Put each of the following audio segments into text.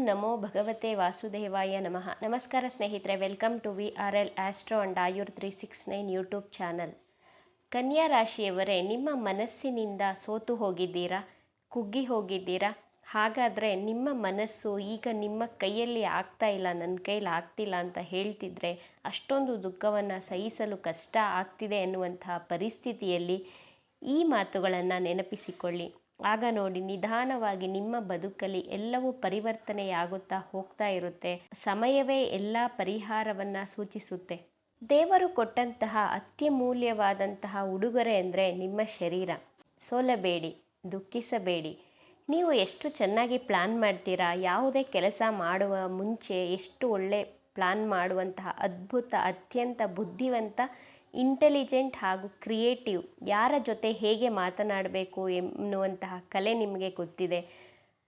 ನಮೋ ಭಗವತೆ ವಾಸುದೇವಾಯ ನಮಃ. ನಮಸ್ಕಾರ ಸ್ನೇಹಿತರೆ, welcome to VRL astro and Ayur 369 YouTube channel. ಕನ್ಯಾ ರಾಶಿಯವರೇ, ನಿಮ್ಮ ಮನಸ್ಸಿನಿಂದ ಸೋತು ಹೋಗಿದ್ದೀರಾ, ಕುಗ್ಗಿ ಹೋಗಿದ್ದೀರಾ? ಹಾಗಾದರೆ ನಿಮ್ಮ ಮನಸ್ಸು ಈಗ ನಿಮ್ಮ ಕೈಯಲ್ಲಿ ಆಗ್ತಾ ಇಲ್ಲ, ನನ್ನ ಕೈಲಿ ಆಗ್ತಿಲ್ಲ ಅಂತ ಹೇಳ್ತಿದ್ರೆ, ಅಷ್ಟೊಂದು ದುಃಖವನ್ನು ಸಹಿಸಲು ಕಷ್ಟ ಆಗ್ತಿದೆ ಎನ್ನುವಂತಹ ಪರಿಸ್ಥಿತಿಯಲ್ಲಿ ಈ ಮಾತುಗಳನ್ನು ನೆನಪಿಸಿಕೊಳ್ಳಿ. ಆಗ ನೋಡಿ, ನಿಧಾನವಾಗಿ ನಿಮ್ಮ ಬದುಕಲ್ಲಿ ಎಲ್ಲವೂ ಪರಿವರ್ತನೆಯಾಗುತ್ತಾ ಹೋಗ್ತಾ ಇರುತ್ತೆ. ಸಮಯವೇ ಎಲ್ಲ ಪರಿಹಾರವನ್ನು ಸೂಚಿಸುತ್ತೆ. ದೇವರು ಕೊಟ್ಟಂತಹ ಅತ್ಯಮೂಲ್ಯವಾದಂತಹ ಉಡುಗೊರೆ ಅಂದರೆ ನಿಮ್ಮ ಶರೀರ. ಸೋಲಬೇಡಿ, ದುಃಖಿಸಬೇಡಿ. ನೀವು ಎಷ್ಟು ಚೆನ್ನಾಗಿ ಪ್ಲ್ಯಾನ್ ಮಾಡ್ತೀರಾ, ಯಾವುದೇ ಕೆಲಸ ಮಾಡುವ ಮುಂಚೆ ಎಷ್ಟು ಒಳ್ಳೆ ಪ್ಲ್ಯಾನ್ ಮಾಡುವಂತಹ ಅದ್ಭುತ, ಅತ್ಯಂತ ಬುದ್ಧಿವಂತ, ಇಂಟೆಲಿಜೆಂಟ್ ಹಾಗೂ ಕ್ರಿಯೇಟಿವ್, ಯಾರ ಜೊತೆ ಹೇಗೆ ಮಾತನಾಡಬೇಕು ಎನ್ನುವಂತಹ ಕಲೆ ನಿಮಗೆ ಗೊತ್ತಿದೆ.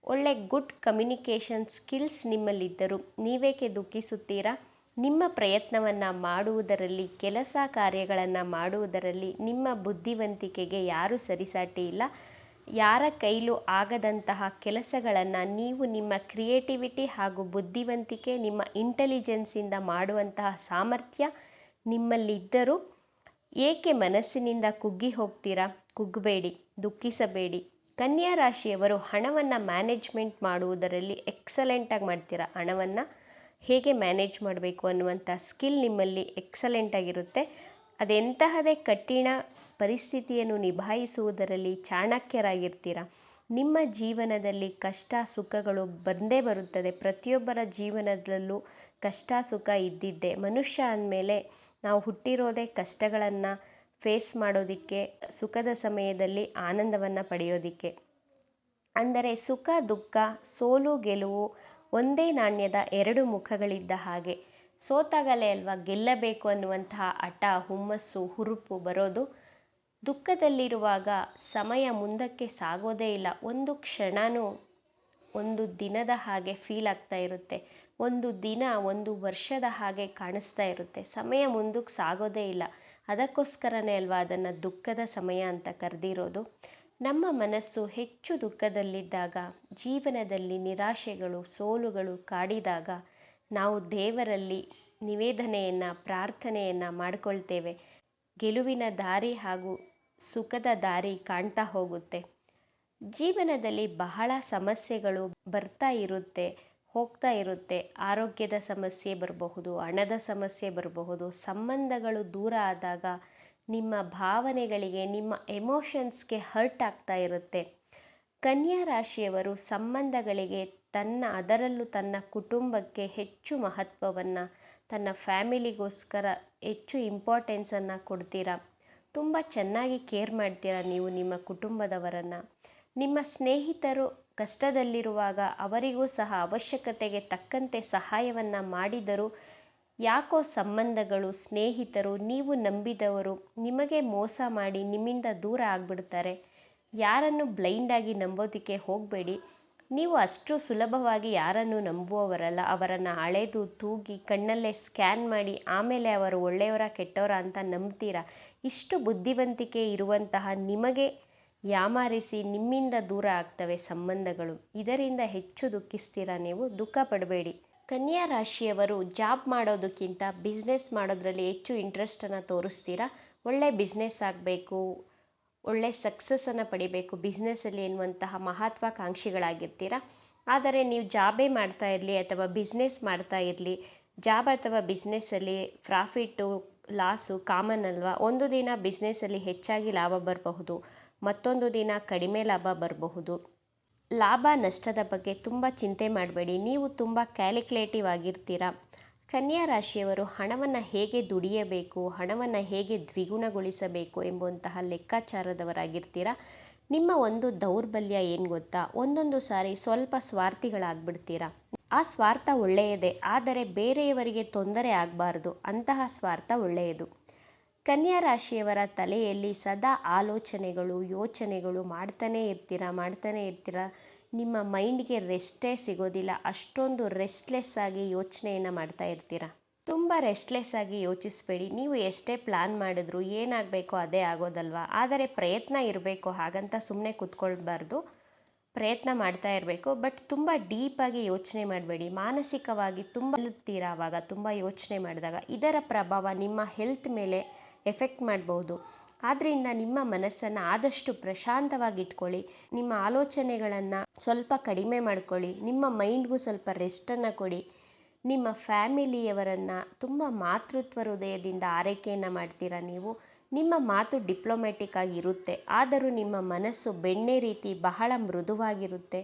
ಒಳ್ಳೆ ಗುಡ್ ಕಮ್ಯುನಿಕೇಷನ್ ಸ್ಕಿಲ್ಸ್ ನಿಮ್ಮಲ್ಲಿದ್ದರೂ ನೀವೇಕೆ ದುಃಖಿಸುತ್ತೀರಾ? ನಿಮ್ಮ ಪ್ರಯತ್ನವನ್ನು ಮಾಡುವುದರಲ್ಲಿ, ಕೆಲಸ ಕಾರ್ಯಗಳನ್ನು ಮಾಡುವುದರಲ್ಲಿ ನಿಮ್ಮ ಬುದ್ಧಿವಂತಿಕೆಗೆ ಯಾರೂ ಸರಿಸಾಟಿ ಇಲ್ಲ. ಯಾರ ಕೈಲೂ ಆಗದಂತಹ ಕೆಲಸಗಳನ್ನು ನೀವು ನಿಮ್ಮ ಕ್ರಿಯೇಟಿವಿಟಿ ಹಾಗೂ ಬುದ್ಧಿವಂತಿಕೆ, ನಿಮ್ಮ ಇಂಟೆಲಿಜೆನ್ಸಿಂದ ಮಾಡುವಂತಹ ಸಾಮರ್ಥ್ಯ ನಿಮ್ಮಲ್ಲಿದ್ದರೂ ಏಕೆ ಮನಸ್ಸಿನಿಂದ ಕುಗ್ಗಿ ಹೋಗ್ತೀರಾ? ಕುಗ್ಗಬೇಡಿ, ದುಃಖಿಸಬೇಡಿ. ಕನ್ಯಾ ರಾಶಿಯವರು ಹಣವನ್ನು ಮ್ಯಾನೇಜ್ಮೆಂಟ್ ಮಾಡುವುದರಲ್ಲಿ ಎಕ್ಸಲೆಂಟಾಗಿ ಮಾಡ್ತೀರಾ. ಹಣವನ್ನು ಹೇಗೆ ಮ್ಯಾನೇಜ್ ಮಾಡಬೇಕು ಅನ್ನುವಂಥ ಸ್ಕಿಲ್ ನಿಮ್ಮಲ್ಲಿ ಎಕ್ಸಲೆಂಟಾಗಿರುತ್ತೆ. ಅದೆಂತಹದೇ ಕಠಿಣ ಪರಿಸ್ಥಿತಿಯನ್ನು ನಿಭಾಯಿಸುವುದರಲ್ಲಿ ಚಾಣಕ್ಯರಾಗಿರ್ತೀರ. ನಿಮ್ಮ ಜೀವನದಲ್ಲಿ ಕಷ್ಟ ಸುಖಗಳು ಬಂದೇ ಬರುತ್ತದೆ. ಪ್ರತಿಯೊಬ್ಬರ ಜೀವನದಲ್ಲೂ ಕಷ್ಟ ಸುಖ ಇದ್ದಿದ್ದೇ. ಮನುಷ್ಯ ಅಂದಮೇಲೆ ನಾವು ಹುಟ್ಟಿರೋದೇ ಕಷ್ಟಗಳನ್ನು ಫೇಸ್ ಮಾಡೋದಕ್ಕೆ, ಸುಖದ ಸಮಯದಲ್ಲಿ ಆನಂದವನ್ನು ಪಡೆಯೋದಕ್ಕೆ. ಅಂದರೆ ಸುಖ ದುಃಖ, ಸೋಲು ಗೆಲುವು ಒಂದೇ ನಾಣ್ಯದ ಎರಡು ಮುಖಗಳಿದ್ದ ಹಾಗೆ. ಸೋತಾಗಲೇ ಅಲ್ವಾ ಗೆಲ್ಲಬೇಕು ಅನ್ನುವಂತಹ ಹಠ, ಹುಮ್ಮಸ್ಸು, ಹುರುಪು ಬರೋದು. ದುಃಖದಲ್ಲಿರುವಾಗ ಸಮಯ ಮುಂದಕ್ಕೆ ಸಾಗೋದೇ ಇಲ್ಲ. ಒಂದು ಕ್ಷಣವೂ ಒಂದು ದಿನದ ಹಾಗೆ ಫೀಲ್ ಆಗ್ತಾ ಇರುತ್ತೆ. ಒಂದು ದಿನ ಒಂದು ವರ್ಷದ ಹಾಗೆ ಕಾಣಿಸ್ತಾ ಇರುತ್ತೆ. ಸಮಯ ಮುಂದಕ್ಕೆ ಸಾಗೋದೇ ಇಲ್ಲ. ಅದಕ್ಕೋಸ್ಕರನೇ ಅಲ್ವಾ ಅದನ್ನು ದುಃಖದ ಸಮಯ ಅಂತ ಕರೆದಿರೋದು. ನಮ್ಮ ಮನಸ್ಸು ಹೆಚ್ಚು ದುಃಖದಲ್ಲಿದ್ದಾಗ, ಜೀವನದಲ್ಲಿ ನಿರಾಶೆಗಳು, ಸೋಲುಗಳು ಕಾಡಿದಾಗ ನಾವು ದೇವರಲ್ಲಿ ನಿವೇದನೆಯನ್ನು, ಪ್ರಾರ್ಥನೆಯನ್ನು ಮಾಡಿಕೊಳ್ತೇವೆ. ಗೆಲುವಿನ ದಾರಿ ಹಾಗೂ ಸುಖದ ದಾರಿ ಕಾಣ್ತಾ ಹೋಗುತ್ತೆ. ಜೀವನದಲ್ಲಿ ಬಹಳ ಸಮಸ್ಯೆಗಳು ಬರ್ತಾ ಇರುತ್ತೆ, ಹೋಗ್ತಾ ಇರುತ್ತೆ. ಆರೋಗ್ಯದ ಸಮಸ್ಯೆ ಬರಬಹುದು, ಹಣದ ಸಮಸ್ಯೆ ಬರಬಹುದು. ಸಂಬಂಧಗಳು ದೂರ ಆದಾಗ ನಿಮ್ಮ ಭಾವನೆಗಳಿಗೆ, ನಿಮ್ಮ ಎಮೋಷನ್ಸ್ಗೆ ಹರ್ಟ್ ಆಗ್ತಾ ಇರುತ್ತೆ. ಕನ್ಯಾ ರಾಶಿಯವರು ಸಂಬಂಧಗಳಿಗೆ, ಅದರಲ್ಲೂ ತನ್ನ ಕುಟುಂಬಕ್ಕೆ ಹೆಚ್ಚು ಮಹತ್ವವನ್ನು, ತನ್ನ ಫ್ಯಾಮಿಲಿಗೋಸ್ಕರ ಹೆಚ್ಚು ಇಂಪಾರ್ಟೆನ್ಸನ್ನು ಕೊಡ್ತೀರಾ. ತುಂಬ ಚೆನ್ನಾಗಿ ಕೇರ್ ಮಾಡ್ತೀರಾ ನೀವು ನಿಮ್ಮ ಕುಟುಂಬದವರನ್ನು. ನಿಮ್ಮ ಸ್ನೇಹಿತರು ಕಷ್ಟದಲ್ಲಿರುವಾಗ ಅವರಿಗೂ ಸಹ ಅವಶ್ಯಕತೆಗೆ ತಕ್ಕಂತೆ ಸಹಾಯವನ್ನು ಮಾಡಿದರೂ ಯಾಕೋ ಸಂಬಂಧಗಳು, ಸ್ನೇಹಿತರು, ನೀವು ನಂಬಿದವರು ನಿಮಗೆ ಮೋಸ ಮಾಡಿ ನಿಮ್ಮಿಂದ ದೂರ ಆಗಿಬಿಡ್ತಾರೆ. ಯಾರನ್ನು ಬ್ಲೈಂಡಾಗಿ ನಂಬೋದಕ್ಕೆ ಹೋಗಬೇಡಿ. ನೀವು ಅಷ್ಟು ಸುಲಭವಾಗಿ ಯಾರನ್ನು ನಂಬುವವರಲ್ಲ. ಅವರನ್ನು ಅಳೆದು ತೂಗಿ ಕಣ್ಣಲ್ಲೇ ಸ್ಕ್ಯಾನ್ ಮಾಡಿ ಆಮೇಲೆ ಅವರು ಒಳ್ಳೆಯವರ ಕೆಟ್ಟವರ ಅಂತ ನಂಬ್ತೀರಾ. ಇಷ್ಟು ಬುದ್ಧಿವಂತಿಕೆ ಇರುವಂತಹ ನಿಮಗೆ ಯಾಮಾರಿಸಿ ನಿಮ್ಮಿಂದ ದೂರ ಆಗ್ತವೆ ಸಂಬಂಧಗಳು. ಇದರಿಂದ ಹೆಚ್ಚು ದುಃಖಿಸ್ತೀರಾ ನೀವು. ದುಃಖ ಪಡಬೇಡಿ. ಕನ್ಯಾ ರಾಶಿಯವರು ಜಾಬ್ ಮಾಡೋದಕ್ಕಿಂತ ಬಿಸ್ನೆಸ್ ಮಾಡೋದ್ರಲ್ಲಿ ಹೆಚ್ಚು ಇಂಟ್ರೆಸ್ಟನ್ನು ತೋರಿಸ್ತೀರಾ. ಒಳ್ಳೆ ಬಿಸ್ನೆಸ್ ಆಗಬೇಕು, ಒಳ್ಳೆ ಸಕ್ಸಸ್ಸನ್ನು ಪಡಿಬೇಕು ಬಿಸ್ನೆಸ್ಸಲ್ಲಿ ಎನ್ನುವಂತಹ ಮಹತ್ವಾಕಾಂಕ್ಷಿಗಳಾಗಿರ್ತೀರ. ಆದರೆ ನೀವು ಜಾಬೇ ಮಾಡ್ತಾ ಇರಲಿ ಅಥವಾ ಬಿಸ್ನೆಸ್ ಮಾಡ್ತಾ ಇರಲಿ, ಜಾಬ್ ಅಥವಾ ಬಿಸ್ನೆಸ್ಸಲ್ಲಿ ಪ್ರಾಫಿಟ್ಟು ಲಾಸು ಕಾಮನ್ ಅಲ್ವಾ. ಒಂದು ದಿನ ಬಿಸ್ನೆಸ್ಸಲ್ಲಿ ಹೆಚ್ಚಾಗಿ ಲಾಭ ಬರಬಹುದು, ಮತ್ತೊಂದು ದಿನ ಕಡಿಮೆ ಲಾಭ ಬರಬಹುದು. ಲಾಭ ನಷ್ಟದ ಬಗ್ಗೆ ತುಂಬ ಚಿಂತೆ ಮಾಡಬೇಡಿ. ನೀವು ತುಂಬ ಕ್ಯಾಲ್ಕುಲೇಟಿವ್ ಆಗಿರ್ತೀರ. ಕನ್ಯಾ ರಾಶಿಯವರು ಹಣವನ್ನು ಹೇಗೆ ದುಡಿಯಬೇಕು, ಹಣವನ್ನು ಹೇಗೆ ದ್ವಿಗುಣಗೊಳಿಸಬೇಕು ಎಂಬುವಂತಹ ಲೆಕ್ಕಾಚಾರದವರಾಗಿರ್ತೀರ. ನಿಮ್ಮ ಒಂದು ದೌರ್ಬಲ್ಯ ಏನು ಗೊತ್ತಾ? ಒಂದೊಂದು ಸಾರಿ ಸ್ವಲ್ಪ ಸ್ವಾರ್ಥಿಗಳಾಗ್ಬಿಡ್ತೀರ. ಆ ಸ್ವಾರ್ಥ ಒಳ್ಳೆಯದೇ, ಆದರೆ ಬೇರೆಯವರಿಗೆ ತೊಂದರೆ ಆಗಬಾರ್ದು. ಅಂತಹ ಸ್ವಾರ್ಥ ಒಳ್ಳೆಯದು. ಕನ್ಯಾ ರಾಶಿಯವರ ತಲೆಯಲ್ಲಿ ಸದಾ ಆಲೋಚನೆಗಳು, ಯೋಚನೆಗಳು ಮಾಡ್ತಾನೇ ಇರ್ತೀರ. ನಿಮ್ಮ ಮೈಂಡ್ಗೆ ರೆಸ್ಟೇ ಸಿಗೋದಿಲ್ಲ. ಅಷ್ಟೊಂದು ರೆಸ್ಟ್ಲೆಸ್ ಆಗಿ ಯೋಚನೆಯನ್ನು ಮಾಡ್ತಾ ಇರ್ತೀರ. ತುಂಬ ರೆಸ್ಟ್ಲೆಸ್ ಆಗಿ ಯೋಚಿಸಬೇಡಿ. ನೀವು ಎಷ್ಟೇ ಪ್ಲ್ಯಾನ್ ಮಾಡಿದ್ರು ಏನಾಗಬೇಕೋ ಅದೇ ಆಗೋದಲ್ವಾ. ಆದರೆ ಪ್ರಯತ್ನ ಇರಬೇಕು, ಹಾಗಂತ ಸುಮ್ಮನೆ ಕೂತ್ಕೊಳ್ಬಾರ್ದು. ಪ್ರಯತ್ನ ಮಾಡ್ತಾ ಇರಬೇಕು. ಬಟ್ ತುಂಬ ಡೀಪಾಗಿ ಯೋಚನೆ ಮಾಡಬೇಡಿ. ಮಾನಸಿಕವಾಗಿ ತುಂಬ ಅಳುತ್ತೀರಾ ಆವಾಗ ತುಂಬ ಯೋಚನೆ ಮಾಡಿದಾಗ ಇದರ ಪ್ರಭಾವ ನಿಮ್ಮ ಹೆಲ್ತ್ ಮೇಲೆ ಎಫೆಕ್ಟ್ ಮಾಡ್ಬೋದು. ಆದ್ದರಿಂದ ನಿಮ್ಮ ಮನಸ್ಸನ್ನು ಆದಷ್ಟು ಪ್ರಶಾಂತವಾಗಿ ಇಟ್ಕೊಳ್ಳಿ. ನಿಮ್ಮ ಆಲೋಚನೆಗಳನ್ನು ಸ್ವಲ್ಪ ಕಡಿಮೆ ಮಾಡ್ಕೊಳ್ಳಿ. ನಿಮ್ಮ ಮೈಂಡ್ಗೂ ಸ್ವಲ್ಪ ರೆಸ್ಟನ್ನು ಕೊಡಿ. ನಿಮ್ಮ ಫ್ಯಾಮಿಲಿಯವರನ್ನು ತುಂಬ ಮಾತೃತ್ವ ಹೃದಯದಿಂದ ಆರೈಕೆಯನ್ನು ಮಾಡ್ತೀರಾ ನೀವು. ನಿಮ್ಮ ಮಾತು ಡಿಪ್ಲೊಮ್ಯಾಟಿಕ್ ಆಗಿರುತ್ತೆ, ಆದರೂ ನಿಮ್ಮ ಮನಸ್ಸು ಬೆಣ್ಣೆ ರೀತಿ ಬಹಳ ಮೃದುವಾಗಿರುತ್ತೆ.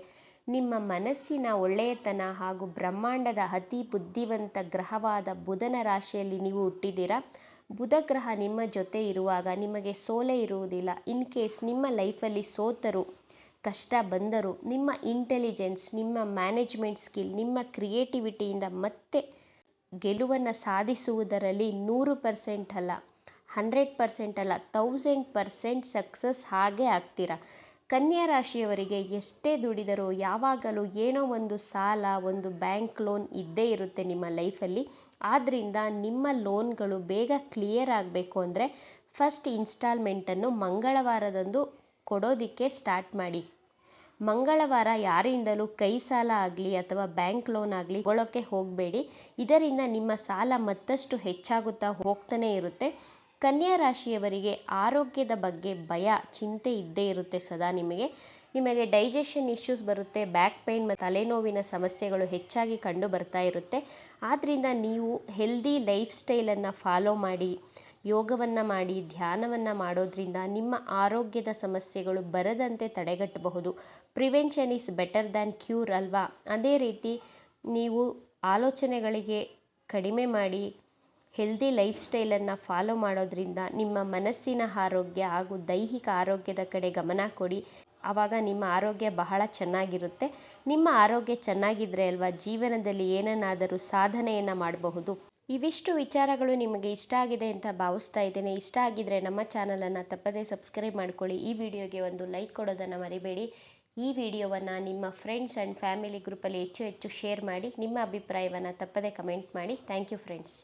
ನಿಮ್ಮ ಮನಸ್ಸಿನ ಒಳ್ಳೆಯತನ ಹಾಗೂ ಬ್ರಹ್ಮಾಂಡದ ಅತಿ ಬುದ್ಧಿವಂತ ಗ್ರಹವಾದ ಬುಧನ ರಾಶಿಯಲ್ಲಿ ನೀವು ಹುಟ್ಟಿದ್ದೀರಾ. ಬುಧ ಗ್ರಹ ನಿಮ್ಮ ಜೊತೆ ಇರುವಾಗ ನಿಮಗೆ ಸೋಲೆ ಇರುವುದಿಲ್ಲ. ಇನ್ ಕೇಸ್ ನಿಮ್ಮ ಲೈಫಲ್ಲಿ ಸೋತರು, ಕಷ್ಟ ಬಂದರು, ನಿಮ್ಮ ಇಂಟೆಲಿಜೆನ್ಸ್, ನಿಮ್ಮ ಮ್ಯಾನೇಜ್ಮೆಂಟ್ ಸ್ಕಿಲ್, ನಿಮ್ಮ ಕ್ರಿಯೇಟಿವಿಟಿಯಿಂದ ಮತ್ತೆ ಗೆಲುವನ್ನು ಸಾಧಿಸುವುದರಲ್ಲಿ 100% ಅಲ್ಲ, 100% ಅಲ್ಲ, 1000% ಸಕ್ಸಸ್ ಹಾಗೇ ಆಗ್ತೀರಾ. ಕನ್ಯಾ ರಾಶಿಯವರಿಗೆ ಎಷ್ಟೇ ದುಡಿದರೂ ಯಾವಾಗಲೂ ಏನೋ ಒಂದು ಸಾಲ, ಒಂದು ಬ್ಯಾಂಕ್ ಲೋನ್ ಇದ್ದೇ ಇರುತ್ತೆ ನಿಮ್ಮ ಲೈಫಲ್ಲಿ. ಆದ್ದರಿಂದ ನಿಮ್ಮ ಲೋನ್ಗಳು ಬೇಗ ಕ್ಲಿಯರ್ ಆಗಬೇಕು ಅಂದರೆ ಫಸ್ಟ್ ಇನ್ಸ್ಟಾಲ್ಮೆಂಟನ್ನು ಮಂಗಳವಾರದಂದು ಕೊಡೋದಕ್ಕೆ ಸ್ಟಾರ್ಟ್ ಮಾಡಿ. ಮಂಗಳವಾರ ಯಾರಿಂದಲೂ ಕೈ ಸಾಲ ಆಗಲಿ ಅಥವಾ ಬ್ಯಾಂಕ್ ಲೋನ್ ಆಗಲಿ ತಗೊಳ್ಳೋಕ್ಕೆ ಹೋಗಬೇಡಿ. ಇದರಿಂದ ನಿಮ್ಮ ಸಾಲ ಮತ್ತಷ್ಟು ಹೆಚ್ಚಾಗುತ್ತಾ ಹೋಗ್ತಾನೆ ಇರುತ್ತೆ. ಕನ್ಯಾ ರಾಶಿಯವರಿಗೆ ಆರೋಗ್ಯದ ಬಗ್ಗೆ ಭಯ, ಚಿಂತೆ ಇದ್ದೇ ಇರುತ್ತೆ ಸದಾ. ನಿಮಗೆ ಡೈಜೆಷನ್ ಇಶ್ಯೂಸ್ ಬರುತ್ತೆ, ಬ್ಯಾಕ್ ಪೇಯ್ನ್ ಮತ್ತು ತಲೆನೋವಿನ ಸಮಸ್ಯೆಗಳು ಹೆಚ್ಚಾಗಿ ಕಂಡು ಬರ್ತಾ ಇರುತ್ತೆ. ಆದ್ದರಿಂದ ನೀವು ಹೆಲ್ದಿ ಲೈಫ್ ಸ್ಟೈಲನ್ನು ಫಾಲೋ ಮಾಡಿ, ಯೋಗವನ್ನು ಮಾಡಿ, ಧ್ಯಾನವನ್ನು ಮಾಡೋದ್ರಿಂದ ನಿಮ್ಮ ಆರೋಗ್ಯದ ಸಮಸ್ಯೆಗಳು ಬರದಂತೆ ತಡೆಗಟ್ಟಬಹುದು. Prevention is better than cure ಅಲ್ವಾ. ಅದೇ ರೀತಿ ನೀವು ಆಲೋಚನೆಗಳಿಗೆ ಕಡಿಮೆ ಮಾಡಿ ಹೆಲ್ದಿ ಲೈಫ್ ಸ್ಟೈಲನ್ನು ಫಾಲೋ ಮಾಡೋದ್ರಿಂದ ನಿಮ್ಮ ಮನಸ್ಸಿನ ಆರೋಗ್ಯ ಹಾಗೂ ದೈಹಿಕ ಆರೋಗ್ಯದ ಕಡೆ ಗಮನ ಕೊಡಿ. ಆವಾಗ ನಿಮ್ಮ ಆರೋಗ್ಯ ಬಹಳ ಚೆನ್ನಾಗಿರುತ್ತೆ. ನಿಮ್ಮ ಆರೋಗ್ಯ ಚೆನ್ನಾಗಿದ್ದರೆ ಅಲ್ವಾ ಜೀವನದಲ್ಲಿ ಏನನ್ನಾದರೂ ಸಾಧನೆಯನ್ನು ಮಾಡಬಹುದು. ಇವಿಷ್ಟು ವಿಚಾರಗಳು ನಿಮಗೆ ಇಷ್ಟ ಆಗಿದೆ ಅಂತ ಭಾವಿಸ್ತಾ ಇದ್ದೇನೆ. ಇಷ್ಟ ಆಗಿದ್ದರೆ ನಮ್ಮ ಚಾನಲನ್ನು ತಪ್ಪದೇ ಸಬ್ಸ್ಕ್ರೈಬ್ ಮಾಡ್ಕೊಳ್ಳಿ. ಈ ವಿಡಿಯೋಗೆ ಒಂದು ಲೈಕ್ ಕೊಡೋದನ್ನು ಮರಿಬೇಡಿ. ಈ ವಿಡಿಯೋವನ್ನು ನಿಮ್ಮ ಫ್ರೆಂಡ್ಸ್ ಆ್ಯಂಡ್ ಫ್ಯಾಮಿಲಿ ಗ್ರೂಪಲ್ಲಿ ಹೆಚ್ಚು ಶೇರ್ ಮಾಡಿ. ನಿಮ್ಮ ಅಭಿಪ್ರಾಯವನ್ನು ತಪ್ಪದೇ ಕಮೆಂಟ್ ಮಾಡಿ. Thank you friends.